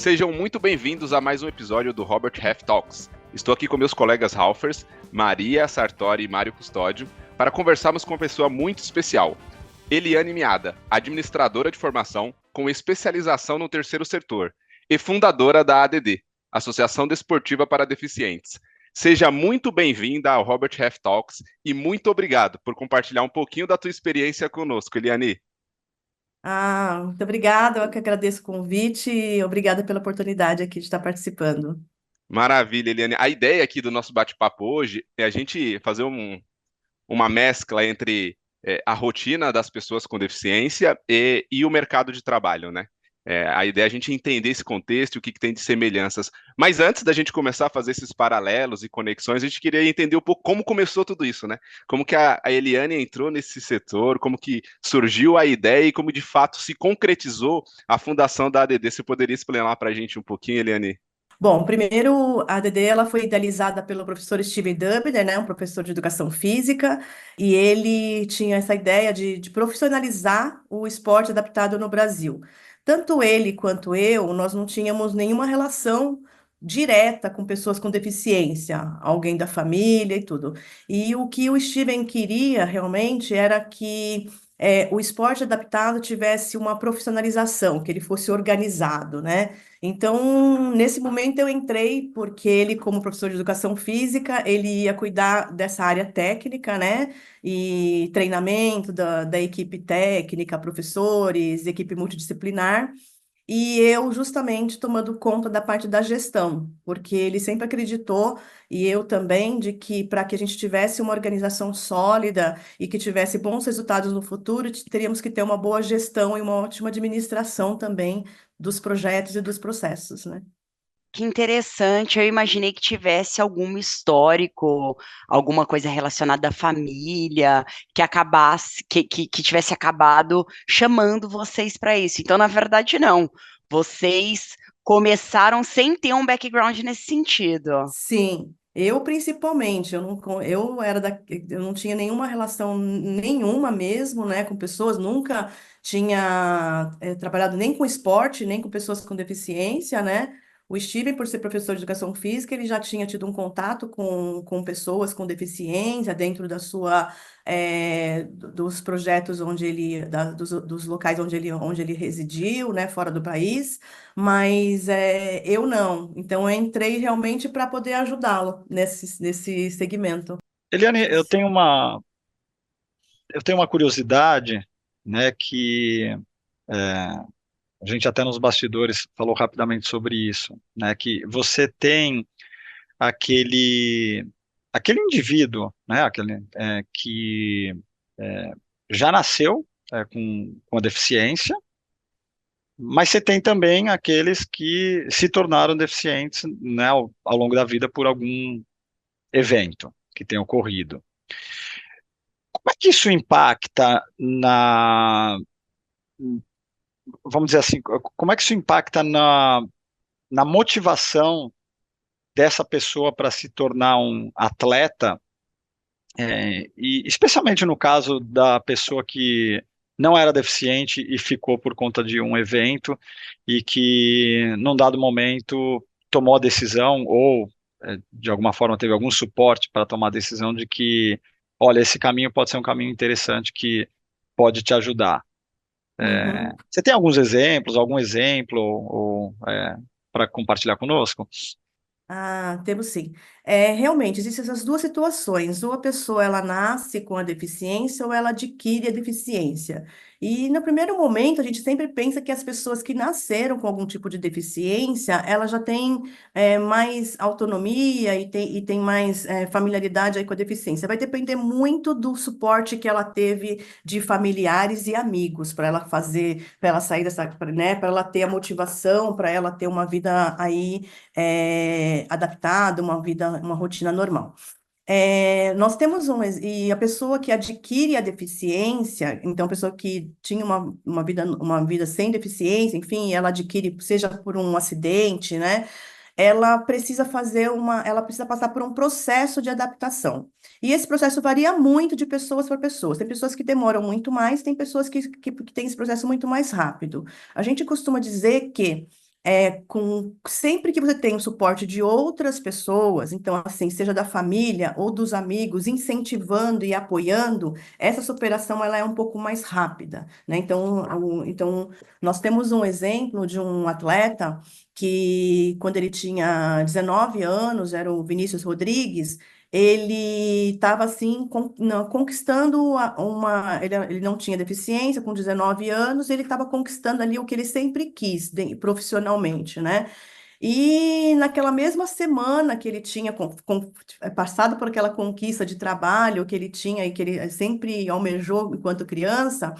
Sejam muito bem-vindos a mais um episódio do Robert Half Talks. Estou aqui com meus colegas Halfers, Maria Sartori e Mário Custódio, para conversarmos com uma pessoa muito especial, Eliane Miada, administradora de formação com especialização no terceiro setor e fundadora da ADD, Associação Desportiva para Deficientes. Seja muito bem-vinda ao Robert Half Talks e muito obrigado por compartilhar um pouquinho da tua experiência conosco, Eliane. Muito obrigada, eu que agradeço o convite e obrigada pela oportunidade aqui de estar participando. Maravilha, Eliane. A ideia aqui do nosso bate-papo hoje é a gente fazer uma mescla entre a rotina das pessoas com deficiência e o mercado de trabalho, né? A ideia é a gente entender esse contexto e o que tem de semelhanças. Mas antes da gente começar a fazer esses paralelos e conexões, a gente queria entender um pouco como começou tudo isso, né? Como que a Eliane entrou nesse setor, como que surgiu a ideia e como de fato se concretizou a fundação da ADD. Você poderia explicar para a gente um pouquinho, Eliane? Bom, primeiro, a ADD ela foi idealizada pelo professor Steven Dubner, né, um professor de educação física, e ele tinha essa ideia de profissionalizar o esporte adaptado no Brasil. Tanto ele quanto eu, nós não tínhamos nenhuma relação direta com pessoas com deficiência, alguém da família e tudo. E o que o Steven queria realmente era que o esporte adaptado tivesse uma profissionalização, que ele fosse organizado, né? Então, nesse momento eu entrei porque ele, como professor de educação física, ele ia cuidar dessa área técnica, né? E treinamento da equipe técnica, professores, equipe multidisciplinar. E eu justamente tomando conta da parte da gestão, porque ele sempre acreditou, e eu também, de que para que a gente tivesse uma organização sólida e que tivesse bons resultados no futuro, teríamos que ter uma boa gestão e uma ótima administração também dos projetos e dos processos, né? Que interessante, eu imaginei que tivesse algum histórico, alguma coisa relacionada à família, que acabasse, que tivesse acabado chamando vocês para isso. Então, na verdade, não. Vocês começaram sem ter um background nesse sentido. Sim, eu principalmente, eu não tinha nenhuma relação nenhuma mesmo, né, com pessoas, nunca tinha trabalhado nem com esporte, nem com pessoas com deficiência, né? O Steven, por ser professor de educação física, ele já tinha tido um contato com pessoas com deficiência dentro dos projetos dos locais onde ele residiu, né, fora do país. Mas eu não. Então, eu entrei realmente para poder ajudá-lo nesse segmento. Eliane, eu tenho uma curiosidade, né, que a gente até nos bastidores falou rapidamente sobre isso, né, que você tem aquele, aquele indivíduo, né, que é, já nasceu com a deficiência, mas você tem também aqueles que se tornaram deficientes, né, ao longo da vida por algum evento que tenha ocorrido. Como é que isso impacta vamos dizer assim, como é que isso impacta na motivação dessa pessoa para se tornar um atleta, e especialmente no caso da pessoa que não era deficiente e ficou por conta de um evento e que, num dado momento, tomou a decisão ou, de alguma forma, teve algum suporte para tomar a decisão de que, olha, esse caminho pode ser um caminho interessante que pode te ajudar. Uhum. Você tem alguns exemplos, algum exemplo para compartilhar conosco? Temos sim. Realmente, existem essas duas situações. Ou a pessoa ela nasce com a deficiência ou ela adquire a deficiência. E no primeiro momento, a gente sempre pensa que as pessoas que nasceram com algum tipo de deficiência, elas já têm mais autonomia e tem mais familiaridade aí com a deficiência. Vai depender muito do suporte que ela teve de familiares e amigos para ela fazer, para ela sair dessa, né, para ela ter a motivação, para ela ter uma vida aí adaptado, uma rotina normal. Nós temos e a pessoa que adquire a deficiência, então a pessoa que tinha uma vida sem deficiência, enfim, ela adquire, seja por um acidente, né? Ela precisa passar por um processo de adaptação. E esse processo varia muito de pessoas para pessoas. Tem pessoas que demoram muito mais, tem pessoas que têm esse processo muito mais rápido. A gente costuma dizer que sempre que você tem o suporte de outras pessoas, então, assim, seja da família ou dos amigos, incentivando e apoiando, essa superação ela é um pouco mais rápida, né? Então, nós temos um exemplo de um atleta que, quando ele tinha 19 anos, era o Vinícius Rodrigues. Ele estava assim conquistando ele não tinha deficiência, com 19 anos, ele estava conquistando ali o que ele sempre quis profissionalmente, né? E naquela mesma semana que ele tinha passado por aquela conquista de trabalho que ele tinha e que ele sempre almejou enquanto criança,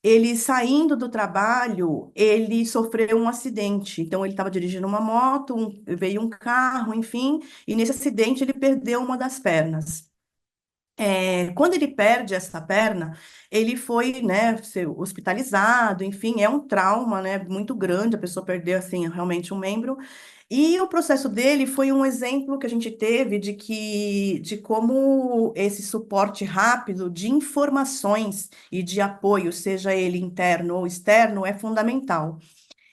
ele saindo do trabalho, ele sofreu um acidente. Então ele estava dirigindo uma moto, veio um carro, enfim, e nesse acidente ele perdeu uma das pernas. Quando ele perde essa perna, ele foi, né, ser hospitalizado, enfim, é um trauma, né, muito grande, a pessoa perdeu, assim, realmente um membro, e o processo dele foi um exemplo que a gente teve de como esse suporte rápido de informações e de apoio, seja ele interno ou externo, é fundamental.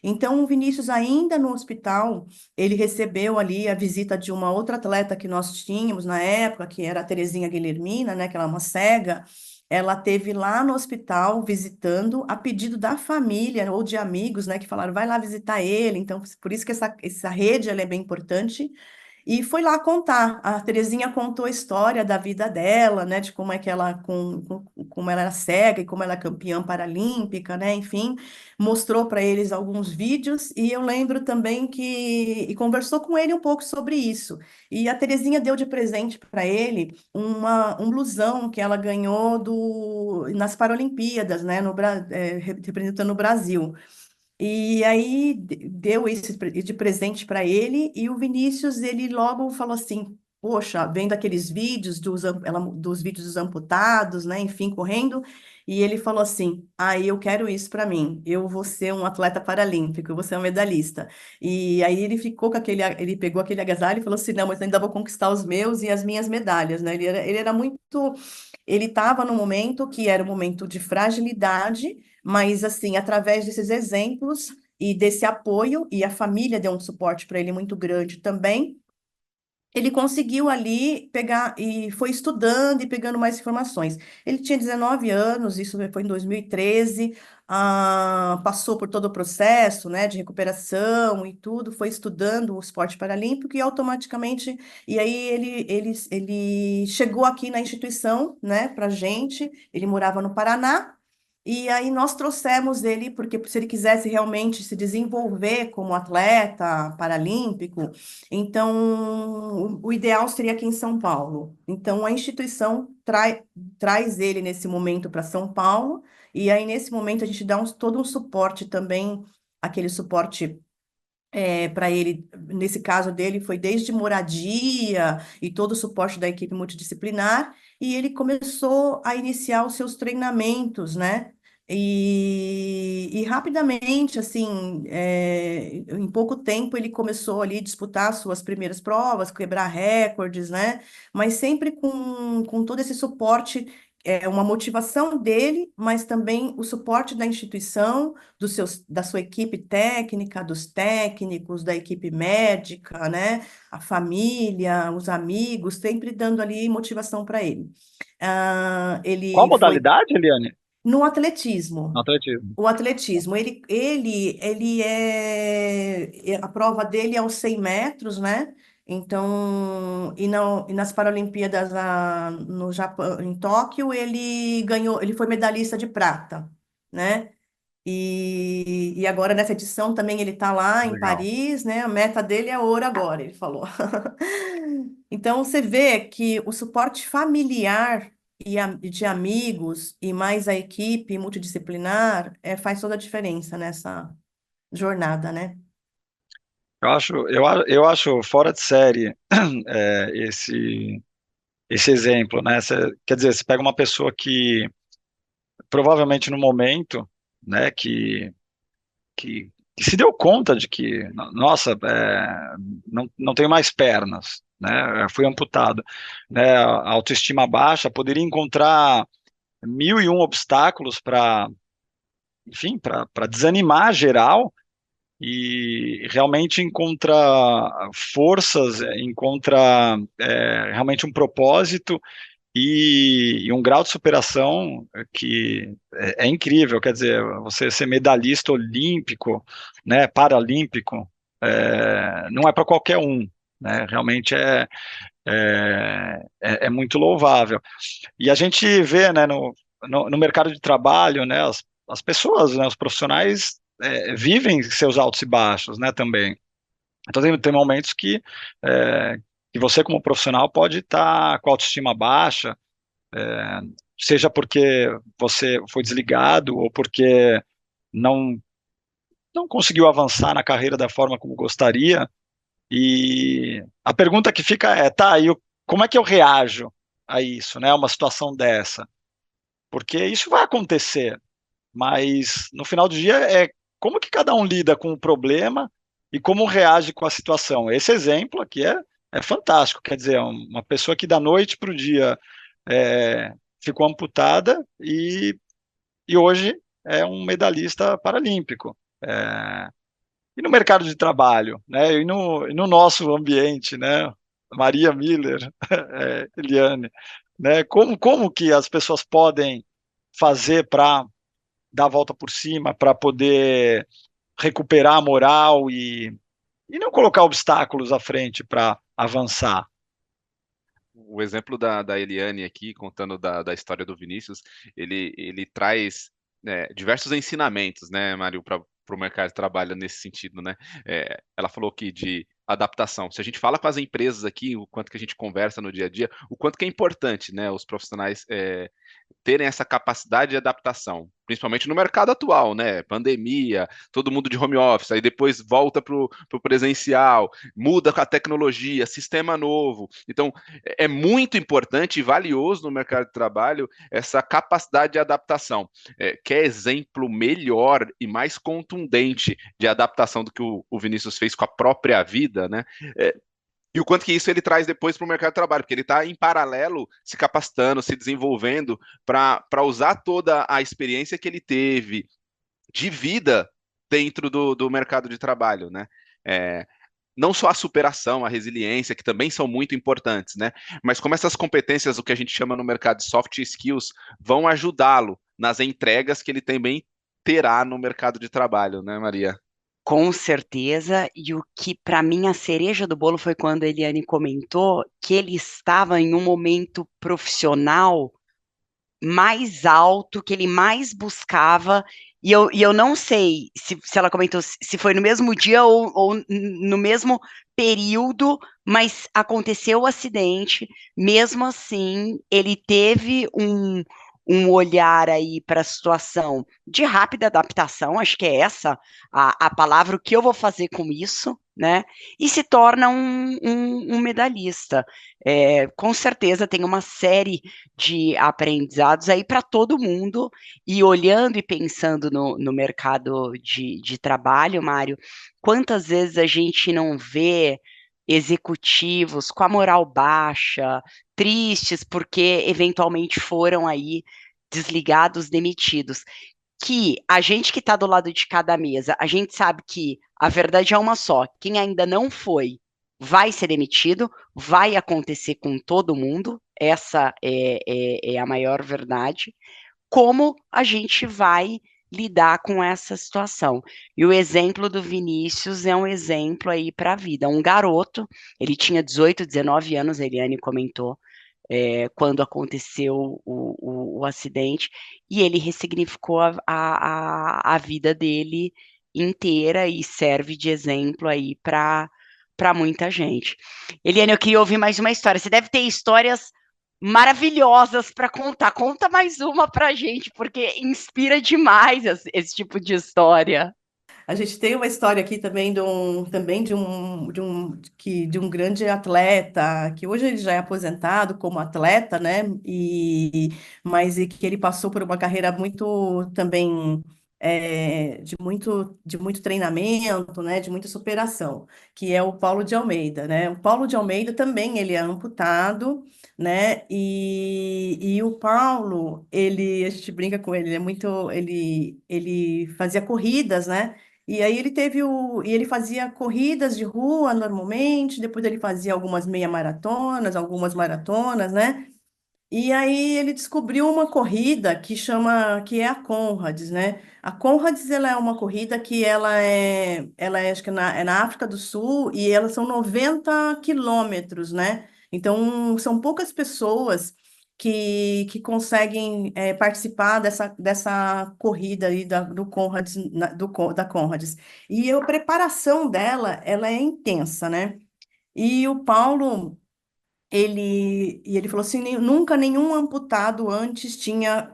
Então, o Vinícius, ainda no hospital, ele recebeu ali a visita de uma outra atleta que nós tínhamos na época, que era a Terezinha Guilhermina, né, que ela é uma cega. Ela teve lá no hospital visitando a pedido da família ou de amigos, né, que falaram, vai lá visitar ele. Então, por isso que essa rede ela é bem importante. E foi lá contar. A Terezinha contou a história da vida dela, né, de como é que ela, como ela era cega e como ela é campeã paralímpica, né, enfim, mostrou para eles alguns vídeos e eu lembro também e conversou com ele um pouco sobre isso. E a Terezinha deu de presente para ele um blusão que ela ganhou nas Paralimpíadas, né, representando o Brasil. E aí deu isso de presente para ele, e o Vinícius, ele logo falou assim, poxa, vendo aqueles vídeos dos vídeos dos amputados, né, enfim, correndo, e ele falou assim, eu quero isso para mim, eu vou ser um atleta paralímpico, eu vou ser um medalhista. E aí ele pegou aquele agasalho e falou assim, não, mas eu ainda vou conquistar os meus e as minhas medalhas, né, ele estava num momento que era um momento de fragilidade, mas, assim, através desses exemplos e desse apoio, e a família deu um suporte para ele muito grande também, ele conseguiu ali pegar e foi estudando e pegando mais informações. Ele tinha 19 anos, isso foi em 2013, passou por todo o processo, né, de recuperação e tudo, foi estudando o esporte paralímpico e automaticamente, e aí ele chegou aqui na instituição, né, para gente, ele morava no Paraná, e aí nós trouxemos ele, porque se ele quisesse realmente se desenvolver como atleta paralímpico, então o ideal seria aqui em São Paulo. Então a instituição traz ele nesse momento para São Paulo, e aí nesse momento a gente dá todo um suporte também, aquele suporte para ele, nesse caso dele, foi desde moradia e todo o suporte da equipe multidisciplinar, e ele começou a iniciar os seus treinamentos, né? E rapidamente, assim, em pouco tempo, ele começou ali a disputar suas primeiras provas, quebrar recordes, né? Mas sempre com todo esse suporte, uma motivação dele, mas também o suporte da instituição da sua equipe técnica, dos técnicos, da equipe médica, né? A família, os amigos, sempre dando ali motivação para ele. Qual Ele foi modalidade, Eliane? no atletismo. No atletismo. O atletismo, a prova dele é os 100 metros, né? Então, e nas Paralimpíadas no Japão, em Tóquio, ele foi medalhista de prata, né? E agora nessa edição também ele está lá em Legal. Paris, né? A meta dele é ouro agora, ele falou. Então você vê que o suporte familiar de amigos e mais a equipe multidisciplinar faz toda a diferença nessa jornada, né? Eu acho fora de série esse exemplo, né? Quer dizer, você pega uma pessoa que provavelmente no momento, né, que se deu conta de que, nossa, não tenho mais pernas, né? Fui amputado, né? A autoestima baixa, poderia encontrar mil e um obstáculos para, enfim, para desanimar geral. e realmente encontra forças, encontra realmente um propósito e um grau de superação que é incrível. Quer dizer, você ser medalhista olímpico, né, paralímpico, não é para qualquer um, né? Realmente é muito louvável. E a gente vê, né, no mercado de trabalho, né, as pessoas, né, os profissionais vivem seus altos e baixos, né, também. Então tem momentos que você como profissional pode estar com a autoestima baixa, seja porque você foi desligado ou porque não não conseguiu avançar na carreira da forma como gostaria. E a pergunta que fica tá, como é que eu reajo a isso, né, uma situação dessa? Porque isso vai acontecer, mas no final do dia como que cada um lida com o problema e como reage com a situação. Esse exemplo aqui é fantástico, quer dizer, uma pessoa que da noite para o dia ficou amputada e hoje é um medalhista paralímpico. E no mercado de trabalho, né? E no nosso ambiente, né? Maria Miller, Eliane, né? Como que as pessoas podem fazer para dar a volta por cima, para poder recuperar a moral e não colocar obstáculos à frente para avançar? O exemplo da Eliane aqui, contando da história do Vinícius, ele traz diversos ensinamentos, né, Mário, para o mercado de trabalho nesse sentido, né? Ela falou que de adaptação. Se a gente fala com as empresas aqui, o quanto que a gente conversa no dia a dia, o quanto que é importante, né, os profissionais terem essa capacidade de adaptação, principalmente no mercado atual, né? Pandemia, todo mundo de home office, aí depois volta para o presencial, muda com a tecnologia, sistema novo. Então, é muito importante e valioso no mercado de trabalho essa capacidade de adaptação. Quer exemplo melhor e mais contundente de adaptação do que o Vinícius fez com a própria vida, né? E o quanto que isso ele traz depois para o mercado de trabalho, porque ele está em paralelo se capacitando, se desenvolvendo para usar toda a experiência que ele teve de vida dentro do mercado de trabalho, né? É, não só a superação, a resiliência, que também são muito importantes, né? Mas como essas competências, o que a gente chama no mercado de soft skills, vão ajudá-lo nas entregas que ele também terá no mercado de trabalho, né, Maria? Com certeza, e o que para mim a cereja do bolo foi quando a Eliane comentou que ele estava em um momento profissional mais alto, que ele mais buscava, e eu não sei se ela comentou se foi no mesmo dia ou no mesmo período, mas aconteceu o acidente, mesmo assim, ele teve um olhar aí para a situação de rápida adaptação, acho que é essa a palavra, o que eu vou fazer com isso, né? E se torna um medalhista. Com certeza tem uma série de aprendizados aí para todo mundo, e olhando e pensando no mercado de trabalho, Mário, quantas vezes a gente não vê executivos com a moral baixa, tristes porque eventualmente foram aí desligados, demitidos, que a gente que está do lado de cada mesa, a gente sabe que a verdade é uma só, quem ainda não foi vai ser demitido, vai acontecer com todo mundo, essa é a maior verdade. Como a gente vai lidar com essa situação? E o exemplo do Vinícius é um exemplo aí para a vida. Um garoto, ele tinha 18, 19 anos, a Eliane comentou, quando aconteceu o acidente, e ele ressignificou a vida dele inteira e serve de exemplo aí para muita gente. Eliane, eu queria ouvir mais uma história. Você deve ter histórias maravilhosas para contar. Conta mais uma para gente, porque inspira demais esse tipo de história. A gente tem uma história aqui também de um grande atleta, que hoje ele já é aposentado como atleta, né? Mas que ele passou por uma carreira muito também de muito treinamento, né? De muita superação, que é o Paulo de Almeida, né? O Paulo de Almeida também ele é amputado, né? E o Paulo, a gente brinca com ele, ele fazia corridas, né? E aí e ele fazia corridas de rua normalmente, depois ele fazia algumas meia maratonas, algumas maratonas, né? E aí ele descobriu uma corrida que é a Conrads, né? A Conrads, ela é uma corrida que acho que é na África do Sul, e elas são 90 quilômetros, né? Então são poucas pessoas que conseguem participar dessa corrida aí do Conrads, da Conrads. E a preparação dela, ela é intensa, né? E o Paulo ele falou assim, nunca nenhum amputado antes tinha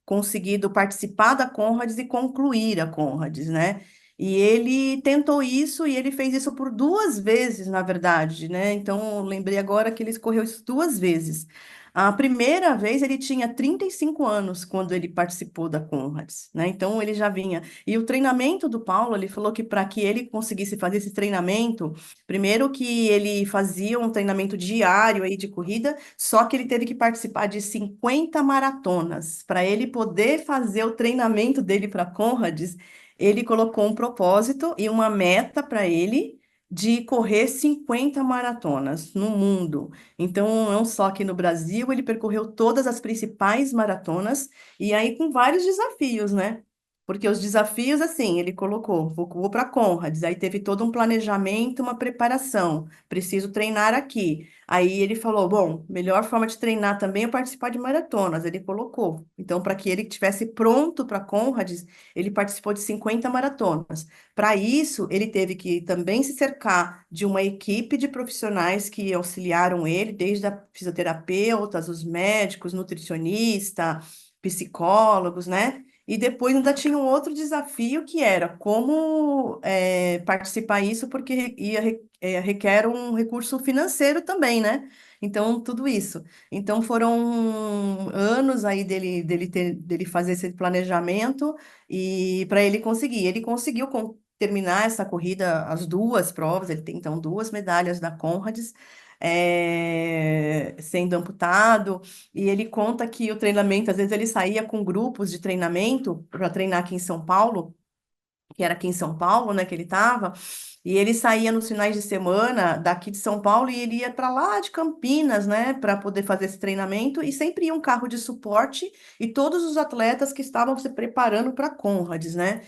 conseguido participar da Conrads e concluir a Conrads, né? E ele tentou isso e ele fez isso por duas vezes, na verdade, né? Então, eu lembrei agora que ele escorreu isso duas vezes. A primeira vez ele tinha 35 anos quando ele participou da Conrads, né? Então ele já vinha. E o treinamento do Paulo, ele falou que para que ele conseguisse fazer esse treinamento, primeiro que ele fazia um treinamento diário aí de corrida, só que ele teve que participar de 50 maratonas. Para ele poder fazer o treinamento dele para Conrads, ele colocou um propósito e uma meta para ele de correr 50 maratonas no mundo. Então, não só aqui no Brasil, ele percorreu todas as principais maratonas e aí com vários desafios, né? Porque os desafios, assim, ele colocou, vou para Conrads, aí teve todo um planejamento, uma preparação, preciso treinar aqui. Aí ele falou, bom, melhor forma de treinar também é participar de maratonas, ele colocou. Então, para que ele estivesse pronto para Conrads, ele participou de 50 maratonas. Para isso, ele teve que também se cercar de uma equipe de profissionais que auxiliaram ele, desde a fisioterapeutas, os médicos, nutricionista, psicólogos, né? E depois ainda tinha um outro desafio que era como participar isso, porque requer um recurso financeiro também, né? Então, tudo isso. Então, foram anos aí dele fazer esse planejamento e para ele conseguir. Ele conseguiu terminar essa corrida, as duas provas, ele tem então duas medalhas da Conrads, sendo amputado. E ele conta que o treinamento, às vezes ele saía com grupos de treinamento para treinar aqui em São Paulo, que era aqui em São Paulo, né, que ele estava, e ele saía nos finais de semana daqui de São Paulo e ele ia para lá de Campinas, né, para poder fazer esse treinamento, e sempre ia um carro de suporte e todos os atletas que estavam se preparando para Conrads, né?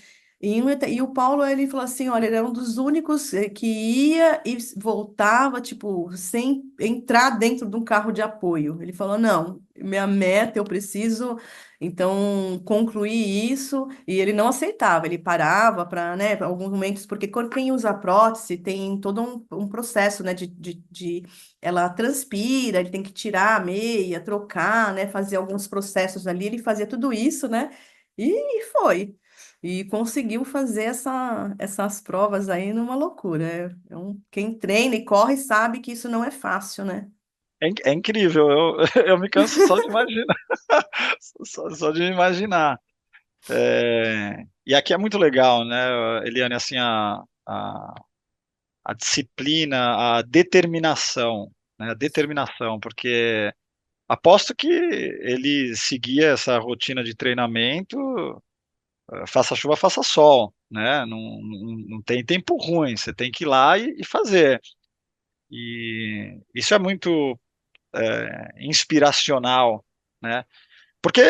E o Paulo, ele falou assim, olha, ele era um dos únicos que ia e voltava, tipo, sem entrar dentro de um carro de apoio. Ele falou, não, minha meta, eu preciso então, concluir isso, e ele não aceitava, ele parava para, né, pra alguns momentos, porque quando quem usa prótese tem todo um processo, né, ela transpira, ele tem que tirar a meia, trocar, né, fazer alguns processos ali, ele fazia tudo isso, né, e foi. E conseguiu fazer essas provas aí numa loucura. Quem treina e corre sabe que isso não é fácil, né? É incrível, eu me canso só de imaginar. Só de imaginar. E aqui é muito legal, né, Eliane, assim, a disciplina, a determinação, né, a determinação, porque aposto que ele seguia essa rotina de treinamento, faça chuva, faça sol, né, não tem tempo ruim, você tem que ir lá e fazer. E isso é muito inspiracional, né? Porque,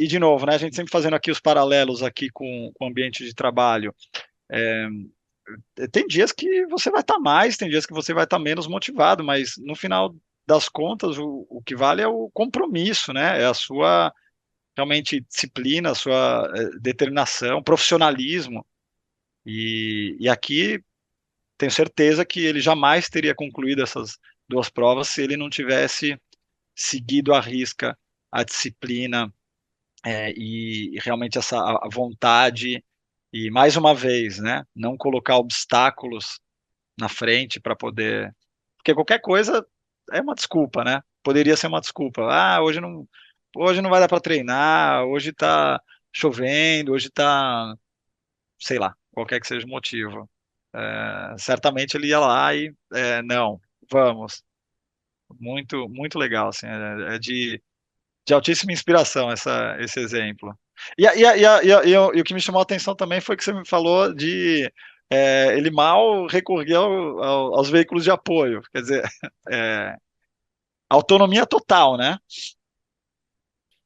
de novo, né, a gente sempre fazendo aqui os paralelos aqui com o ambiente de trabalho. Tem dias que você vai estar mais, tem dias que você vai estar menos motivado, mas no final das contas, o que vale é o compromisso, né? É a sua, realmente, disciplina, a sua determinação, profissionalismo. E aqui, tenho certeza que ele jamais teria concluído essas duas provas se ele não tivesse seguido à risca a disciplina, e realmente essa a vontade, e mais uma vez, né, não colocar obstáculos na frente para poder, porque qualquer coisa é uma desculpa, né? Poderia ser uma desculpa. Ah, hoje não vai dar para treinar, hoje está chovendo, hoje está, sei lá, qualquer que seja o motivo. Certamente ele ia lá e não, vamos. Muito legal, assim, é de altíssima inspiração esse exemplo. E o que me chamou a atenção também foi que você me falou de ele mal recorria aos veículos de apoio. Quer dizer, é, autonomia total, né?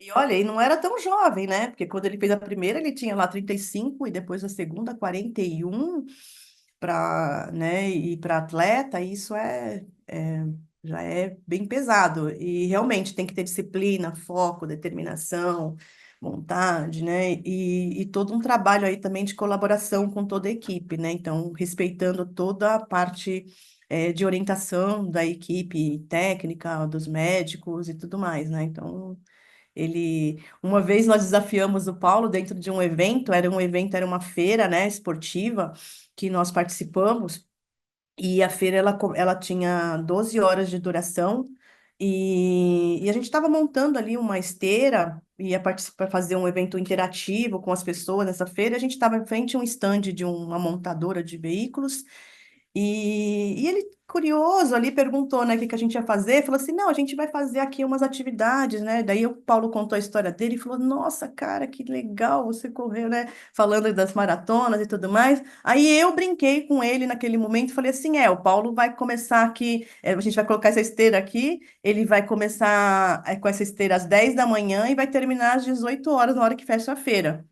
E olha, e não era tão jovem, né? Porque quando ele fez a primeira, ele tinha lá 35 e depois a segunda, 41 para, né, e para atleta, isso já é bem pesado. E realmente tem que ter disciplina, foco, determinação, vontade, né? E todo um trabalho aí também de colaboração com toda a equipe, né? Então, respeitando toda a parte de orientação da equipe técnica, dos médicos e tudo mais, né? Então, uma vez nós desafiamos o Paulo dentro de um evento, era uma feira, né, esportiva, que nós participamos, e a feira, ela tinha 12 horas de duração, e a gente estava montando ali uma esteira, ia participar, fazer um evento interativo com as pessoas nessa feira, a gente estava em frente a um stand de uma montadora de veículos, e ele, curioso ali, perguntou, né, o que que a gente ia fazer. Falou assim, não, a gente vai fazer aqui umas atividades, né? Daí o Paulo contou a história dele e falou, nossa, cara, que legal você correu, né? Falando das maratonas e tudo mais. Aí eu brinquei com ele naquele momento e falei assim, o Paulo vai começar aqui, a gente vai colocar essa esteira aqui, ele vai começar com essa esteira às 10 da manhã e vai terminar às 18 horas, na hora que fecha a feira.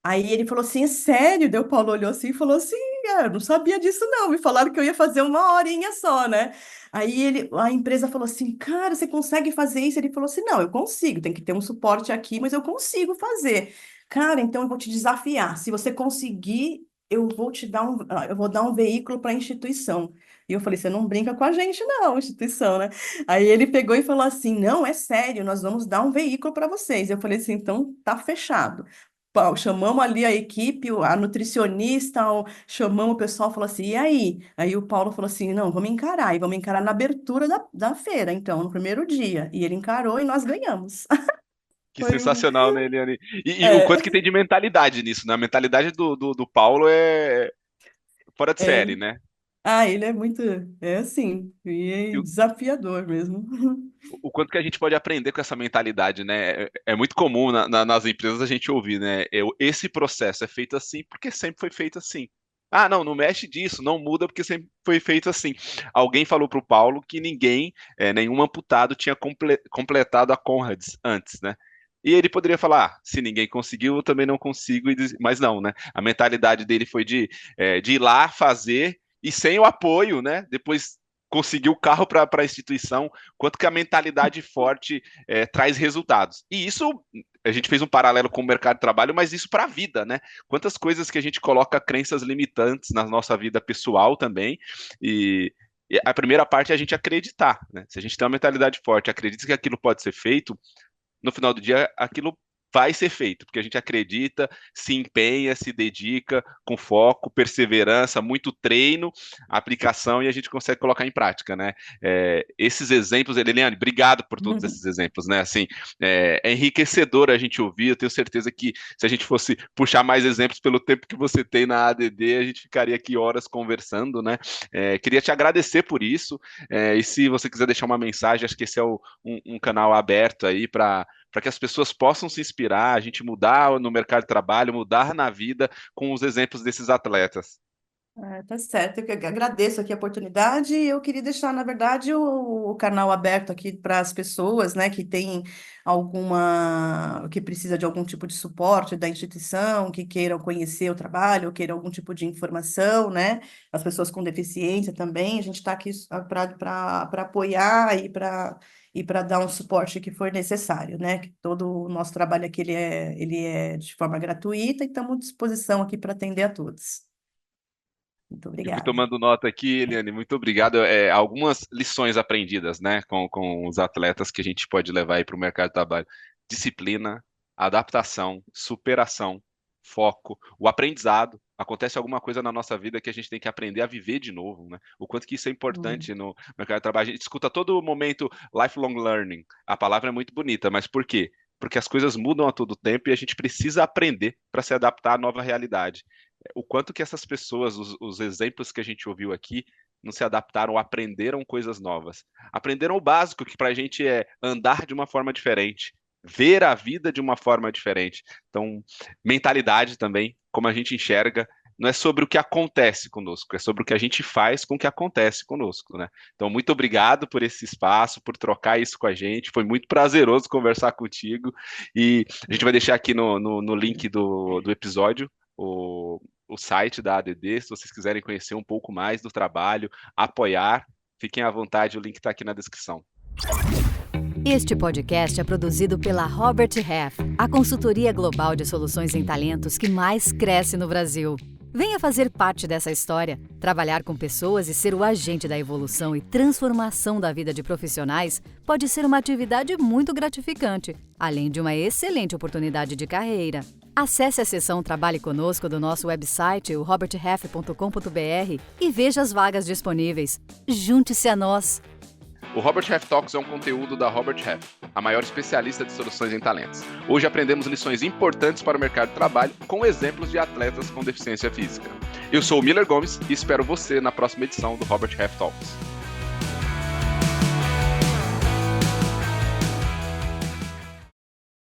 Aí ele falou assim, é sério? Daí o Paulo olhou assim e falou assim, eu não sabia disso não, me falaram que eu ia fazer uma horinha só, né? A empresa falou assim, cara, você consegue fazer isso? Ele falou assim, não, eu consigo, tem que ter um suporte aqui, mas eu consigo fazer. Cara, então eu vou te desafiar, se você conseguir, eu vou dar um veículo para a instituição. E eu falei, você não brinca com a gente não, instituição, né? Aí ele pegou e falou assim, não, é sério, nós vamos dar um veículo para vocês. Eu falei assim, então tá fechado. Chamamos ali a equipe, a nutricionista, chamamos o pessoal, falou assim, e aí? Aí o Paulo falou assim, não, e vamos encarar na abertura da feira, então, no primeiro dia. E ele encarou e nós ganhamos. Que Foi um... sensacional, né, Eliane? E o quanto que É, tem de mentalidade nisso, né? A mentalidade do Paulo é fora de é. série, né? Ele é muito, é assim, e é E desafiador mesmo. o quanto que a gente pode aprender com essa mentalidade, né? É muito comum nas empresas a gente ouvir, né? Esse processo é feito assim porque sempre foi feito assim. Ah, não, não mexe disso, não muda porque sempre foi feito assim. Alguém falou para o Paulo que ninguém, nenhum amputado tinha completado a Conrads antes, né? E ele poderia falar, se ninguém conseguiu, eu também não consigo, mas não, né? A mentalidade dele foi de ir lá fazer e sem o apoio, né? Depois conseguir o carro para a instituição, quanto que a mentalidade forte traz resultados. E isso, a gente fez um paralelo com o mercado de trabalho, mas isso para a vida, né? Quantas coisas que a gente coloca crenças limitantes na nossa vida pessoal também, e a primeira parte é a gente acreditar, né? Se a gente tem uma mentalidade forte, acredita que aquilo pode ser feito, no final do dia aquilo vai ser feito, porque a gente acredita, se empenha, se dedica com foco, perseverança, muito treino, aplicação e a gente consegue colocar em prática, né? Esses exemplos, Eliane, obrigado por todos esses exemplos, né? Assim, é enriquecedor a gente ouvir. Eu tenho certeza que se a gente fosse puxar mais exemplos pelo tempo que você tem na ADD, a gente ficaria aqui horas conversando, né? Queria te agradecer por isso. E se você quiser deixar uma mensagem, acho que esse é um canal aberto aí para que as pessoas possam se inspirar, a gente mudar no mercado de trabalho, mudar na vida com os exemplos desses atletas. Tá certo, eu que agradeço aqui a oportunidade e eu queria deixar, na verdade, o canal aberto aqui para as pessoas, né, que tem que precisa de algum tipo de suporte da instituição, que queiram conhecer o trabalho, queiram algum tipo de informação, né, as pessoas com deficiência também, a gente está aqui para apoiar e para dar um suporte que for necessário, né, que todo o nosso trabalho aqui, ele é de forma gratuita e estamos à disposição aqui para atender a todos. Muito Eu fui obrigada. tomando nota aqui, Eliane, muito obrigado. Algumas lições aprendidas, né, com os atletas que a gente pode levar aí para o mercado de trabalho. Disciplina, adaptação, superação, foco, o aprendizado. Acontece alguma coisa na nossa vida que a gente tem que aprender a viver de novo, né? O quanto que isso é importante Hum. no mercado de trabalho. A gente escuta todo momento lifelong learning. A palavra é muito bonita, mas por quê? Porque as coisas mudam a todo tempo e a gente precisa aprender para se adaptar à nova realidade. O quanto que essas pessoas, os exemplos que a gente ouviu aqui, não se adaptaram, aprenderam coisas novas. Aprenderam o básico, que para a gente é andar de uma forma diferente. ver a vida de uma forma diferente. Então, mentalidade também, como a gente enxerga, não é sobre o que acontece conosco, é sobre o que a gente faz com o que acontece conosco, né? Então, muito obrigado por esse espaço, por trocar isso com a gente, foi muito prazeroso conversar contigo, e a gente vai deixar aqui no link do episódio o site da ADD, se vocês quiserem conhecer um pouco mais do trabalho, apoiar, fiquem à vontade, o link está aqui na descrição. Este podcast é produzido pela Robert Half, a consultoria global de soluções em talentos que mais cresce no Brasil. Venha fazer parte dessa história, trabalhar com pessoas e ser o agente da evolução e transformação da vida de profissionais pode ser uma atividade muito gratificante, além de uma excelente oportunidade de carreira. Acesse a seção Trabalhe Conosco do nosso website, o roberthalf.com.br, e veja as vagas disponíveis. Junte-se a nós! O Robert Half Talks é um conteúdo da Robert Half, a maior especialista de soluções em talentos. Hoje aprendemos lições importantes para o mercado de trabalho com exemplos de atletas com deficiência física. Eu sou o Miller Gomes e espero você na próxima edição do Robert Half Talks.